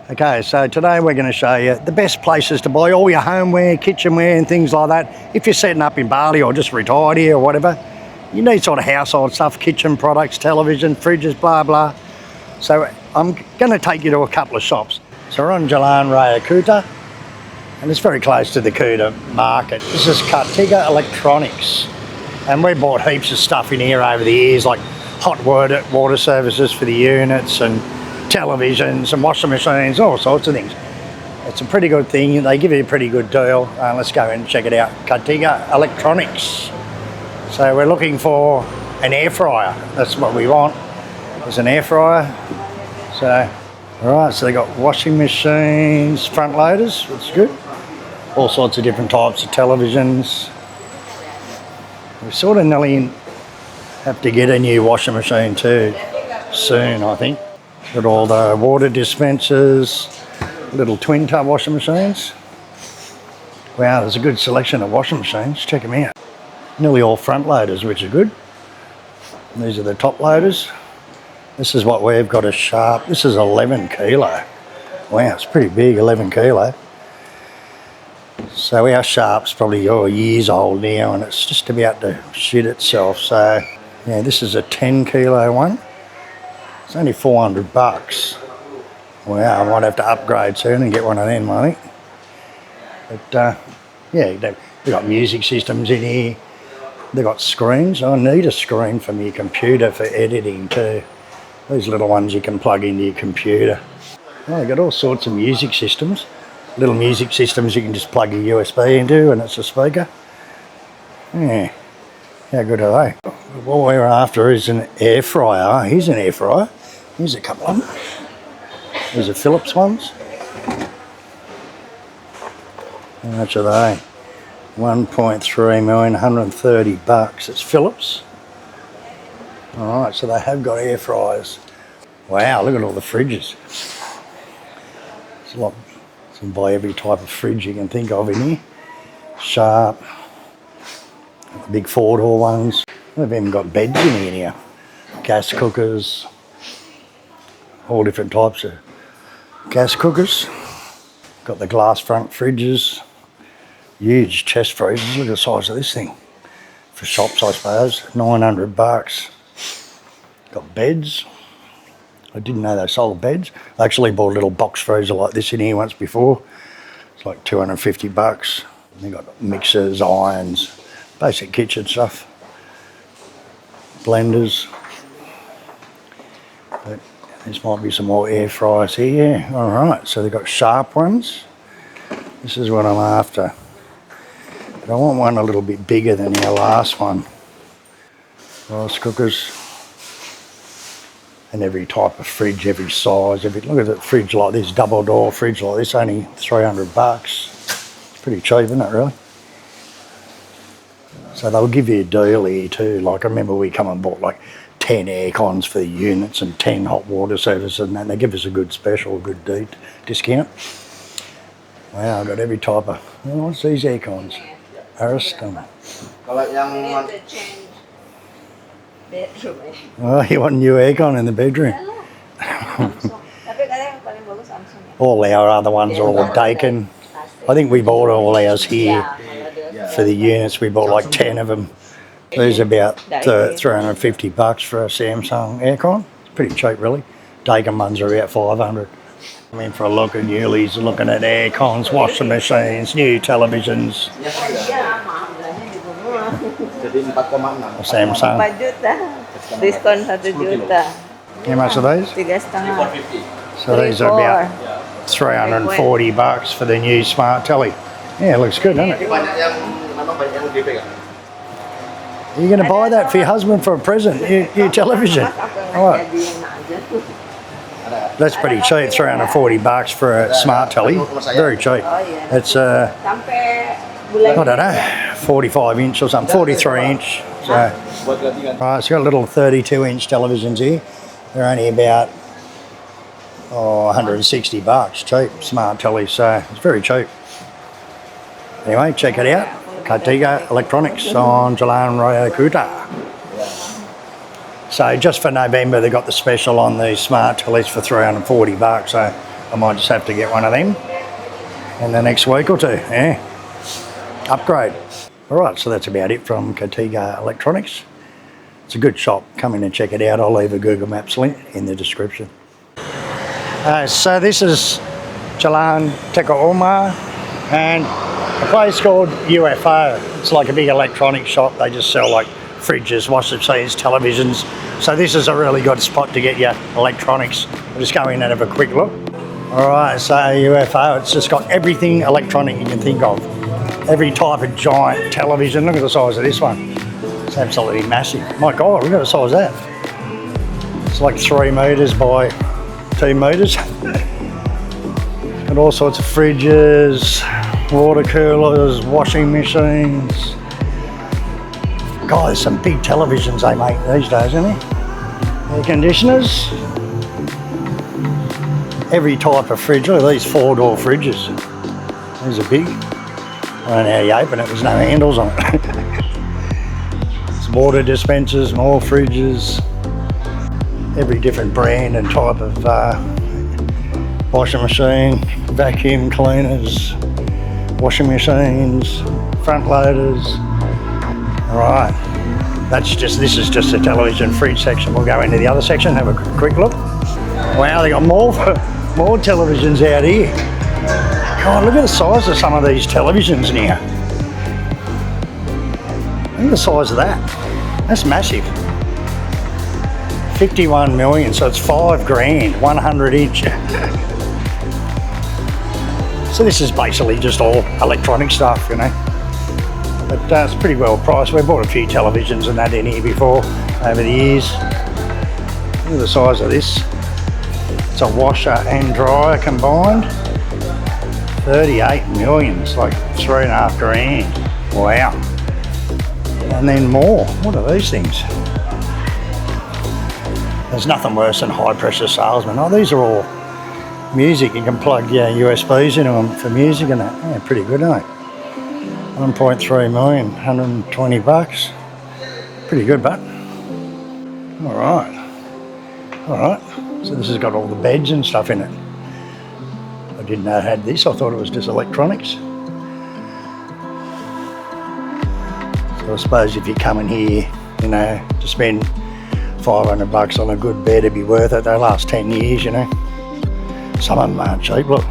Okay, so today we're going to show you the best places to buy all your homeware, kitchenware and things like that. If you're setting up in Bali or just retired here or whatever, you need sort of household stuff, kitchen products, television, fridges, blah, blah. So I'm going to take you to a couple of shops. So we're on Jalan Raya Kuta, and it's very close to the Kuta market. This is KARTIKA Electronics. And we bought heaps of stuff in here over the years, like hot water services for the units and televisions and washing machines, all sorts of things. It's a pretty good thing. They give you a pretty good deal. Let's go and check it out. KARTIKA Electronics. So we're looking for an air fryer. That's what we want. There's an air fryer. So, all right, so they got washing machines, front loaders, which is good. All sorts of different types of televisions. We sort of nearly have to get a new washing machine too soon, I think. Got all the water dispensers, little twin tub washing machines. Wow, there's a good selection of washing machines. Check them out. Nearly all front loaders, which is good. These are the top loaders. This is what we've got, a Sharp. This is 11 kilo. Wow, it's pretty big, 11 kilo. So our Sharp's probably years old now, and it's just about to shit itself. So yeah, this is a 10 kilo one. It's only 400 bucks. Wow, I might have to upgrade soon and get one of them, I think. But yeah, they've got music systems in here. They've got screens. I need a screen from your computer for editing too. These little ones you can plug into your computer. Oh, they've got all sorts of music systems. Little music systems you can just plug your USB into and it's a speaker. Yeah, how good are they? What we're after is an air fryer. Here's an air fryer. Here's a couple of them. These are Philips ones. How much are they? 1.3 million, 130 bucks. It's Philips. All right, so they have got air fryers. Wow, look at all the fridges. It's a lot. You can buy every type of fridge you can think of in here. Sharp. The big 4-door ones. They've even got beds in here. Gas cookers. All different types of gas cookers. Got the glass front fridges. Huge chest freezers. Look at the size of this thing. For shops, I suppose. 900 bucks. Got beds. I didn't know they sold beds. I actually bought a little box freezer like this in here once before. It's like 250 bucks. They got mixers, irons, basic kitchen stuff. Blenders. But this might be some more air fryers here. Yeah, all right, so they've got Sharp ones. This is what I'm after. But I want one a little bit bigger than our last one. Rice cookers. And every type of fridge, every size, look at that fridge like this, double door fridge like this, only 300 bucks. It's pretty cheap, isn't it, really? So they'll give you a deal here too. Like I remember we come and bought like 10 air cons for the units and 10 hot water services, and then they give us a good special, a good discount. Wow, I've got every type of, what's these air cons? Ariston. Oh, you want a new aircon in the bedroom? All our other ones are all Dakin. I think we bought all ours here for the units. We bought like 10 of them. These are about 350 bucks for a Samsung aircon. It's pretty cheap, really. Dakin ones are about 500. I mean, for a look at Newlies, looking at aircons, washing machines, new televisions. Samsung. 4 juta. Diskon 1 juta. How much are these? 3,5. So these are about 340 bucks for the new smart telly. Yeah, it looks good, doesn't it? Are you going to buy that for your husband for a present? Your television? Right. That's pretty cheap, 340 bucks for a smart telly. Very cheap. It's I don't know, 45 inch or something, 43 inch. So, right, it's got little 32 inch televisions here. They're only about 160 bucks, cheap, smart telly, so it's very cheap. Anyway, check it out. KARTIKA Electronics on Jalan Raya Kuta. So just for November, they got the special on these smart tellies for 340 bucks. So I might just have to get one of them in the next week or two. Yeah, upgrade. All right, so that's about it from KARTIKA Electronics. It's a good shop. Come in and check it out. I'll leave a Google Maps link in the description. So this is Jalan Teka Omar and a place called UFO. It's like a big electronics shop. They just sell like fridges, washing machines, televisions. So this is a really good spot to get your electronics. We'll just go in and have a quick look. All right, so UFO, it's just got everything electronic you can think of. Every type of giant television. Look at the size of this one. It's absolutely massive. My God, look at the size of that. It's like 3 metres by 2 metres. Got all sorts of fridges, water coolers, washing machines. God, there's some big televisions they make these days, isn't there? Air conditioners. Every type of fridge. Look at these 4-door fridges. These are big. I don't know how you open it, there's no handles on it. It's water dispensers, more fridges. Every different brand and type of washing machine, vacuum cleaners, washing machines, front loaders. All right, this is just the television fridge section. We'll go into the other section, have a quick look. Wow, they got more televisions out here. God, look at the size of some of these televisions now. Look at the size of that. That's massive. 51 million, so it's 5 grand, 100 inch. So this is basically just all electronic stuff, you know. But it's pretty well priced. We've bought a few televisions and that in here before, over the years. Look at the size of this. It's a washer and dryer combined. 38 million, it's like 3.5 grand. Wow. And then more. What are these things? There's nothing worse than high pressure salesmen. Oh, these are all music. You can plug your USBs into them for music and that. Yeah, pretty good, aren't they? 1.3 million, 120 bucks. Pretty good, but. All right. So this has got all the beds and stuff in it. I didn't know it had this. I thought it was just electronics. So I suppose if you come in here, you know, to spend 500 bucks on a good bed, it'd be worth it. They last 10 years, you know. Some of them aren't cheap. Look,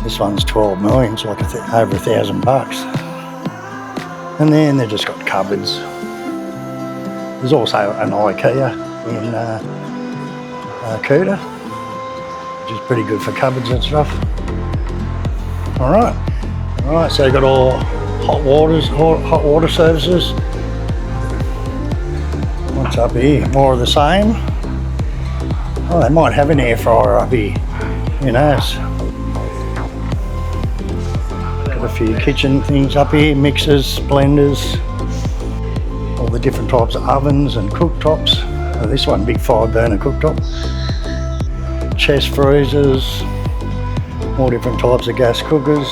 this one's 12 million, it's like over 1,000 bucks. And then they've just got cupboards. There's also an IKEA in Kuta, which is pretty good for cupboards and stuff. All right, so you've got all hot water services. What's up here? More of the same. Oh, they might have an air fryer up here. Who knows? Got a few kitchen things up here, mixers, blenders, all the different types of ovens and cooktops. Oh, this one, big 5-burner cooktop. Chest freezers, all different types of gas cookers,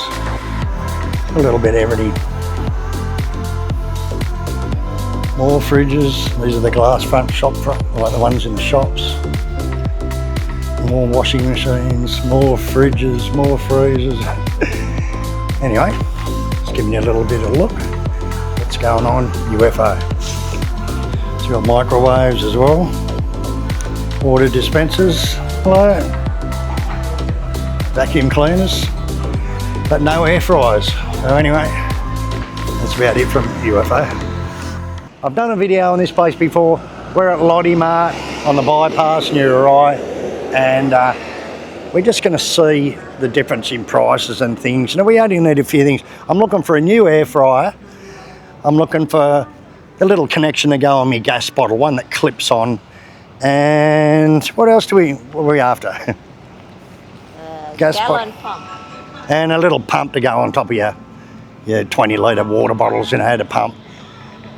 a little bit of everything. More fridges. These are the glass front, like the ones in the shops. More washing machines, more fridges, more freezers. Anyway, just giving you a little bit of a look. What's going on? UFO. So you've got microwaves as well. Water dispensers. Hello. Vacuum cleaners. But no air fryers. So anyway, that's about it from UFO. I've done a video on this place before. We're at LOTTE MART on the bypass near Uri, and we're just going to see the difference in prices and things. Now, we only need a few things. I'm looking for a new air fryer. I'm looking for a little connection to go on my gas bottle, one that clips on. And what else what are we after? Gas gallon pump. And a little pump to go on top of your 20-litre water bottles, you know, to pump.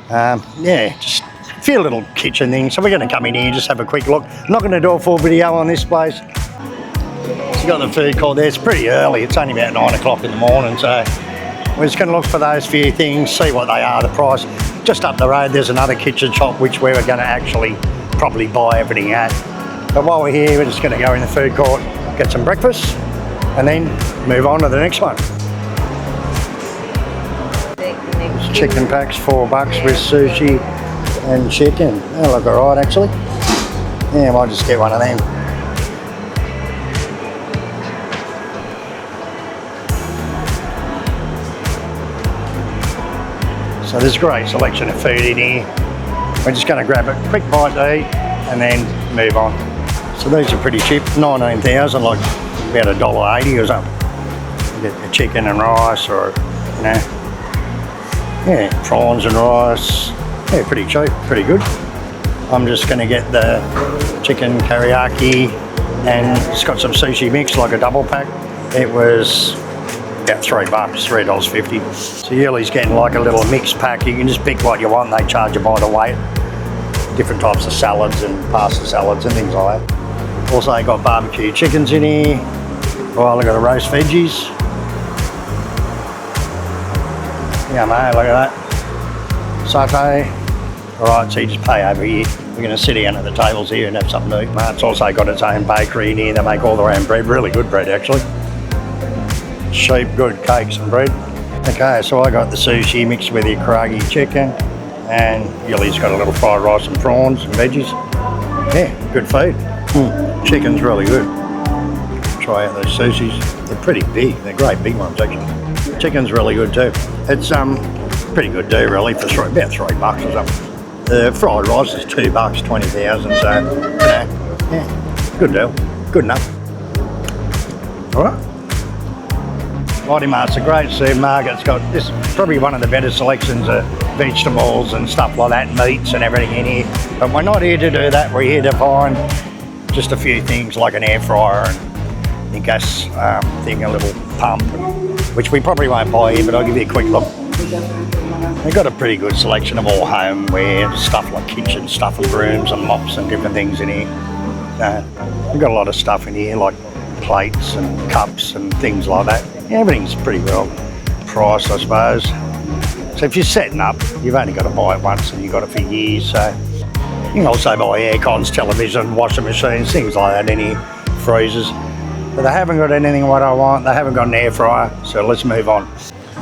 Yeah, just a few little kitchen things. So we're going to come in here, just have a quick look. I'm not going to do a full video on this place. You've got the food court there. It's pretty early. It's only about 9 o'clock in the morning. So we're just going to look for those few things, see what they are, the price. Just up the road, there's another kitchen shop, which we're going to actually probably buy everything at. But while we're here, we're just going to go in the food court, get some breakfast, and then move on to the next one. Chicken packs, $4 with sushi and chicken. They look alright actually. Yeah, I might just get one of them. So there's a great selection of food in here. We're just going to grab a quick bite to eat and then move on. So these are pretty cheap, 19,000, like about $1.80 or something. You get a chicken and rice, or you know, yeah, prawns and rice. Yeah, pretty cheap, pretty good. I'm just going to get the chicken teriyaki, and it's got some sushi mix, like a double pack. It was about $3, $3.50. So Yuli's getting like a little mixed pack. You can just pick what you want. They charge you by the weight. Different types of salads and pasta salads and things like that. Also, I got barbecue chickens in here. Well, look at the roast veggies. Yeah, mate, look at that. Satay. Alright, so you just pay over here. We're going to sit down at the tables here and have something to eat. Mart's also got its own bakery in here. They make all their own bread. Really good bread, actually. Cheap, good cakes and bread. Okay, so I got the sushi mixed with the karagi chicken, and Yuli's got a little fried rice and prawns and veggies. Yeah, good food. Chicken's really good. Try out those sushis. They're pretty big. They're great big ones actually. Chicken's really good too. It's pretty good deal really for about $3 or something. The fried rice is $2, 20,000. So you know, yeah, good deal. Good enough. All right. MART's a great supermarket. It's got this probably one of the better selections of vegetables and stuff like that, meats and everything in here. But we're not here to do that. We're here to find just a few things like an air fryer and a gas thing, a little pump, which we probably won't buy here, but I'll give you a quick look. They've got a pretty good selection of all homeware, stuff like kitchen stuff and brooms and mops and different things in here. We've got a lot of stuff in here like plates and cups and things like that. Everything's pretty well priced, I suppose. So if you're setting up, you've only got to buy it once and you've got it for years. So you can also buy air cons, television, washing machines, things like that in here, freezers. But they haven't got anything what I want. They haven't got an air fryer. So let's move on.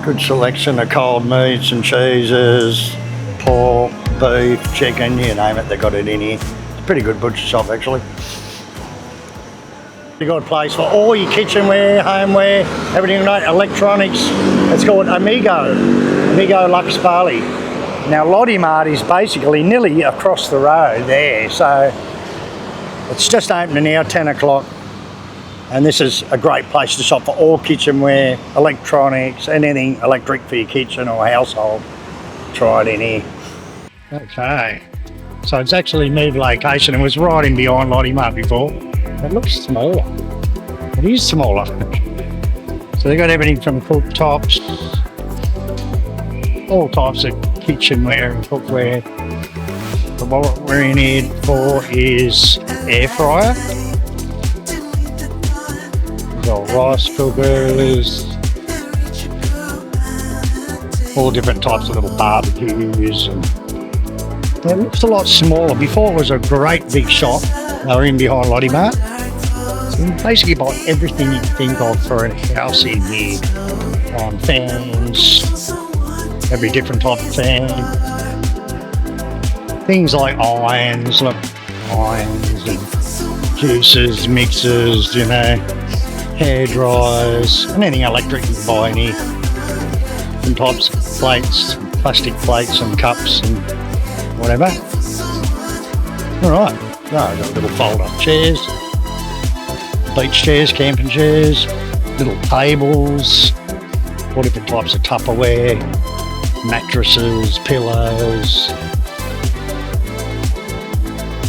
Good selection of cold meats and cheeses, pork, beef, chicken, you name it, they've got it in here. It's a pretty good butcher shop actually. You've got a place for all your kitchenware, homeware, everything like electronics. It's called AMIGGO Lux Bali. Now LOTTE MART is basically nearly across the road there, so it's just opening now, 10 o'clock. And this is a great place to shop for all kitchenware, electronics, anything electric for your kitchen or household. Try it in here. Okay, so it's actually moved location. It was right in behind LOTTE MART before. It looks smaller. It is smaller. So they've got everything from cooktops, all types of kitchenware and cookware. But what we're in here for is air fryer. We've got rice cookers, all different types of little barbecues. And it looks a lot smaller. Before it was a great big shop. They were in behind LOTTE MART. So you basically buy everything you can think of for a house in here. Fans, every different type of fan. Things like irons and juicers, mixers, you know, hair dryers, and anything electric you can buy in here. Different types of plates, plastic plates and cups and whatever. Alright. No, I've got little fold-up chairs, beach chairs, camping chairs, little tables, all different types of Tupperware, mattresses, pillows.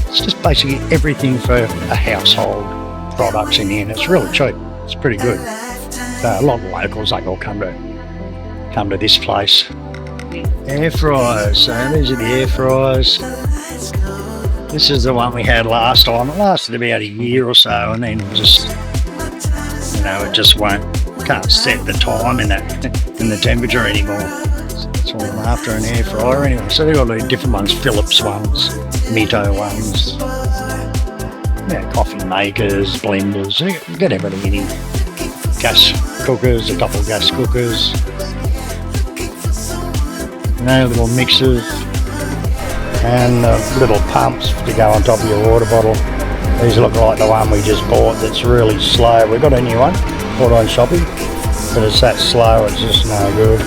It's just basically everything for a household products in here, and it's really cheap. It's pretty good. A lot of locals, they all come to this place. Air fryers. So these are the air fryers. This is the one we had last time. It lasted about a year or so, and then just, you know, it just can't set the time in the temperature anymore. So that's all I'm after, an air fryer anyway. So they've got different ones, Philips ones, Mito ones. Yeah, coffee makers, blenders, you get everything in here. Gas cookers, a couple of gas cookers. You know, little mixers. And little pumps to go on top of your water bottle. These look like the one we just bought that's really slow. We got a new one, bought on shopping, but it's that slow, it's just no good.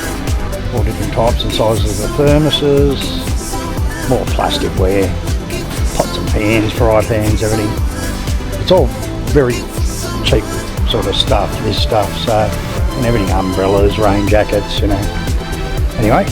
All different types and sizes of thermoses, more plasticware, pots and pans, fry pans, everything. It's all very cheap sort of stuff, this stuff, so, and everything, umbrellas, rain jackets, you know. Anyway,